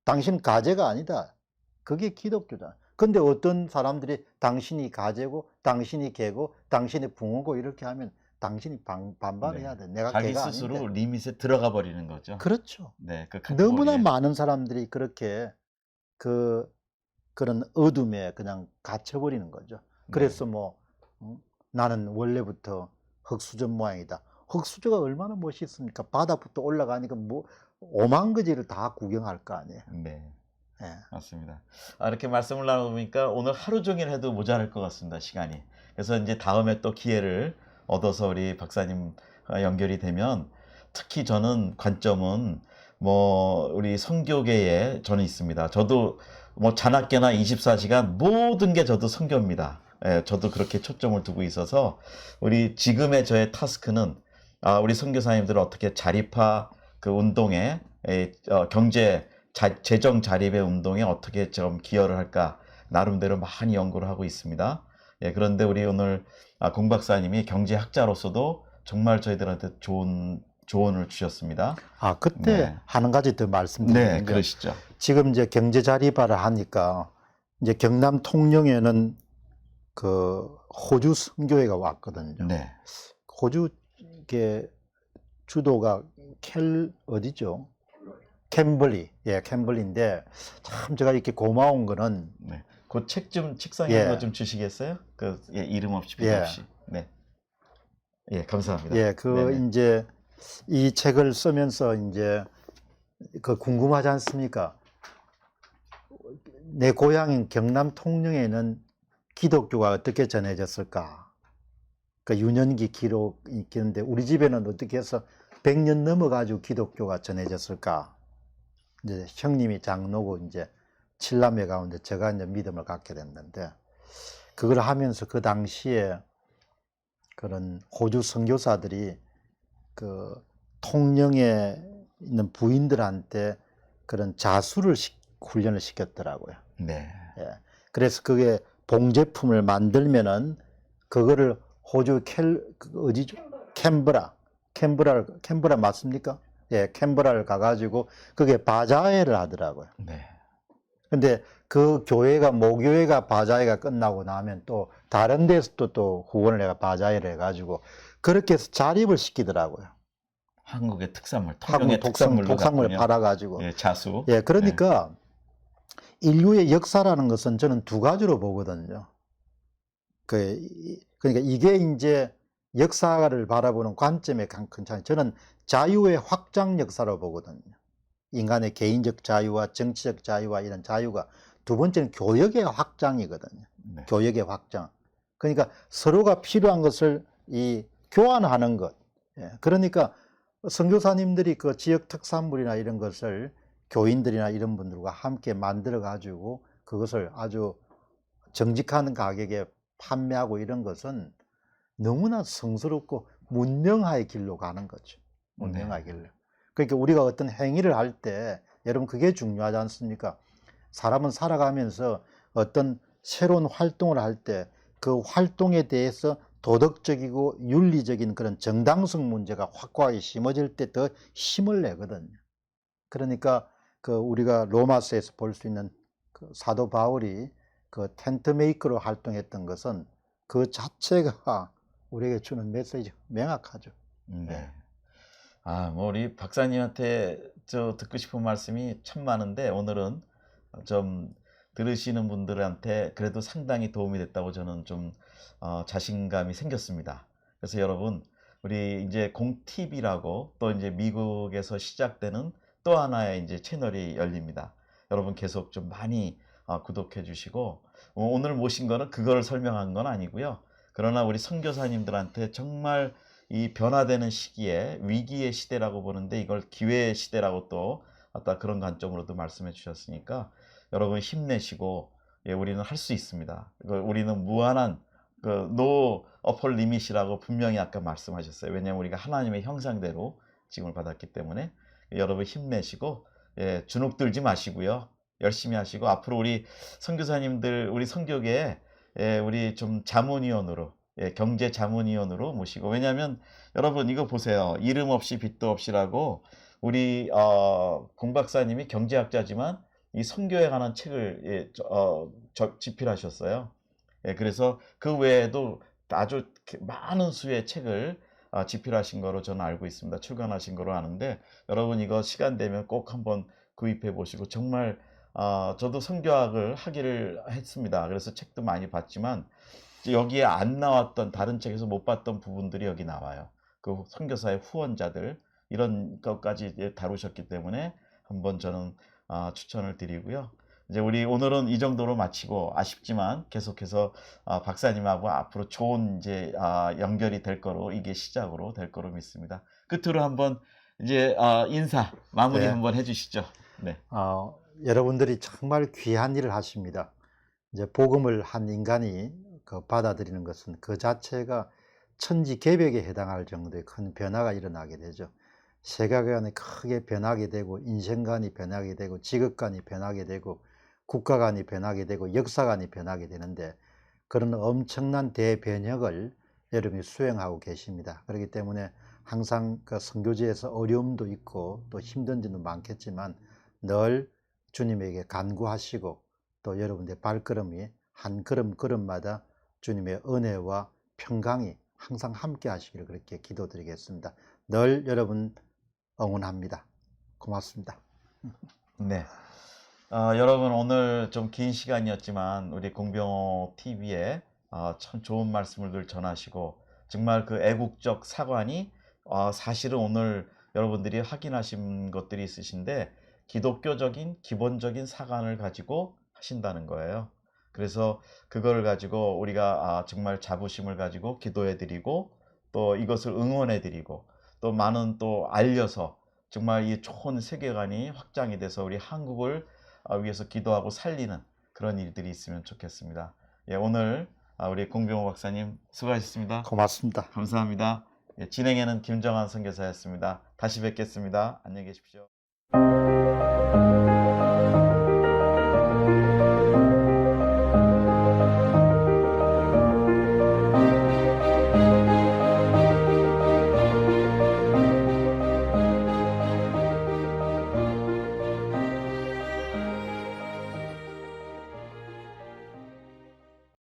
당신은 가재가 아니다. 그게 기독교다. 근데 어떤 사람들이 당신이 가재고, 당신이 개고, 당신이 붕어고 이렇게 하면 당신이 반발해야 네. 돼. 내가 자기 걔가 스스로 아닌데. 리밋에 들어가 버리는 거죠. 그렇죠. 네, 그 너무나 카테고리에. 많은 사람들이 그렇게 그런 어둠에 그냥 갇혀버리는 거죠. 그래서 네. 뭐 나는 원래부터 흙수저 모양이다. 흙수저가 얼마나 멋있습니까? 바닥부터 올라가니까 뭐 오만 가지를 다 구경할 거 아니에요. 네. 예. 맞습니다. 이렇게 말씀을 나누니까 오늘 하루 종일 해도 모자랄 것 같습니다, 시간이. 그래서 이제 다음에 또 기회를 얻어서 우리 박사님 연결이 되면, 특히 저는 관점은 뭐 우리 선교계에 저는 있습니다. 저도 뭐 자나깨나 24시간 모든 게 저도 선교입니다. 예, 저도 그렇게 초점을 두고 있어서 우리 지금의 저의 타스크는 우리 선교사님들을 어떻게 자립화 그 운동에 경제 재정 자립의 운동에 어떻게 좀 기여를 할까 나름대로 많이 연구를 하고 있습니다. 예, 그런데 우리 오늘 공 박사님이 경제학자로서도 정말 저희들한테 좋은 조언을 주셨습니다. 그때 네. 한 가지 더 네, 말씀드리면 그러시죠. 지금 이제 경제 자립화를 하니까 이제 경남 통영에는 그 호주 선교회가 왔거든요. 네. 호주 게 주도가 어디죠? 캠블리. 예, 캠블리인데 참 제가 이렇게 고마운 거는 네. 그 책 좀 책상에 예. 한번 좀 주시겠어요? 그 이름 없이 비도 예. 없이. 네. 예, 감사합니다. 예, 네네. 이제 이 책을 쓰면서 이제 궁금하지 않습니까? 내 고향인 경남 통영에는 기독교가 어떻게 전해졌을까? 그 유년기 기록이 있는데 우리 집에는 어떻게 해서 100년 넘어가지고 기독교가 전해졌을까? 이제 형님이 장로고 이제 7남매 가운데 제가 이제 믿음을 갖게 됐는데, 그걸 하면서 그 당시에 그런 호주 선교사들이 그 통영에 있는 부인들한테 그런 자수를 훈련을 시켰더라고요. 네. 예. 그래서 그게 봉제품을 만들면은 그거를 호주 어디죠? 캔버라 맞습니까? 예, 캔버라를 가가지고 그게 바자회를 하더라고요. 네. 근데 그 교회가 모교회가 바자회가 끝나고 나면 또 다른 데서 또 후원을 해가 바자회를 해가지고 그렇게 해서 자립을 시키더라고요. 한국의 특산물, 한국 통영의 특산물로 독산물 갔군요. 팔아가지고. 예, 자수. 예, 그러니까 인류의 역사라는 것은 저는 두 가지로 보거든요. 그러니까 이게 이제 역사를 바라보는 관점의 큰 차이. 저는 자유의 확장 역사로 보거든요. 인간의 개인적 자유와 정치적 자유와 이런 자유가, 두 번째는 교역의 확장이거든요. 네. 교역의 확장. 그러니까 서로가 필요한 것을 교환하는 것. 예, 그러니까 선교사님들이 그 지역 특산물이나 이런 것을 교인들이나 이런 분들과 함께 만들어 가지고 그것을 아주 정직한 가격에 판매하고 이런 것은 너무나 성스럽고 문명화의 길로 가는 거죠. 문명화의 네. 길로. 그러니까 우리가 어떤 행위를 할 때, 여러분 그게 중요하지 않습니까? 사람은 살아가면서 어떤 새로운 활동을 할 때 그 활동에 대해서 도덕적이고 윤리적인 그런 정당성 문제가 확고하게 심어질 때 더 힘을 내거든요. 그러니까 우리가 로마서에서 볼 수 있는 그 사도 바울이 그 텐트 메이커로 활동했던 것은 그 자체가 우리에게 주는 메시지 명확하죠. 네. 뭐 우리 박사님한테 듣고 싶은 말씀이 참 많은데 오늘은 좀 들으시는 분들한테 그래도 상당히 도움이 됐다고 저는 좀 자신감이 생겼습니다. 그래서 여러분, 우리 이제 공TV라고 또 이제 미국에서 시작되는 또 하나의 이제 채널이 열립니다. 여러분 계속 좀 많이 구독해 주시고, 오늘 모신 거는 그걸 설명한 건 아니고요. 그러나 우리 선교사님들한테 정말 이 변화되는 시기에 위기의 시대라고 보는데 이걸 기회의 시대라고 또 그런 관점으로도 말씀해 주셨으니까 여러분 힘내시고, 예, 우리는 할 수 있습니다. 우리는 무한한 노 어퍼 리밋이라고 분명히 아까 말씀하셨어요. 왜냐하면 우리가 하나님의 형상대로 지금을 받았기 때문에 여러분 힘내시고, 예, 주눅 들지 마시고요. 열심히 하시고 앞으로 우리 선교사님들 우리 선교계에 우리 좀 자문위원으로, 경제 자문위원으로 모시고, 왜냐하면 여러분 이거 보세요. 이름 없이 빛도 없이라고 우리 공 박사님이 경제학자지만 이 선교에 관한 책을 집필하셨어요. 그래서 그 외에도 아주 많은 수의 책을 집필하신 거로 저는 알고 있습니다. 출간하신 거로 아는데 여러분 이거 시간 되면 꼭 한번 구입해 보시고 정말 저도 성교학을 하기를 했습니다. 그래서 책도 많이 봤지만 여기에 안 나왔던 다른 책에서 못 봤던 부분들이 여기 나와요. 그 선교사의 후원자들 이런 것까지 이제 다루셨기 때문에 한번 저는 추천을 드리고요. 이제 우리 오늘은 이 정도로 마치고 아쉽지만 계속해서 박사님하고 앞으로 좋은 이제 연결이 될 거로 이게 시작으로 될 거로 믿습니다. 끝으로 한번 이제 인사 마무리 네. 한번 해주시죠. 네. 여러분들이 정말 귀한 일을 하십니다. 이제 복음을 한 인간이 받아들이는 것은 그 자체가 천지개벽에 해당할 정도의 큰 변화가 일어나게 되죠. 세계관이 크게 변하게 되고 인생관이 변하게 되고 직업관이 변하게 되고 국가관이 변하게 되고 역사관이 변하게 되는데 그런 엄청난 대변혁을 여러분이 수행하고 계십니다. 그렇기 때문에 항상 그 선교지에서 어려움도 있고 또 힘든 점도 많겠지만 늘 주님에게 간구하시고 또 여러분의 발걸음이 한 걸음걸음마다 주님의 은혜와 평강이 항상 함께 하시기를 그렇게 기도드리겠습니다. 늘 여러분 응원합니다. 고맙습니다. 네. 여러분 오늘 좀 긴 시간이었지만 우리 공병호 TV에 참 좋은 말씀을 전하시고 정말 그 애국적 사관이 사실은 오늘 여러분들이 확인하신 것들이 있으신데 기독교적인 기본적인 사관을 가지고 하신다는 거예요. 그래서 그걸 가지고 우리가 정말 자부심을 가지고 기도해 드리고 또 이것을 응원해 드리고 또 많은 또 알려서 정말 이 좋은 세계관이 확장이 돼서 우리 한국을 위해서 기도하고 살리는 그런 일들이 있으면 좋겠습니다. 예, 오늘 우리 공병호 박사님 수고하셨습니다. 고맙습니다. 감사합니다. 예, 진행에는 김정환 선교사였습니다. 다시 뵙겠습니다. 안녕히 계십시오.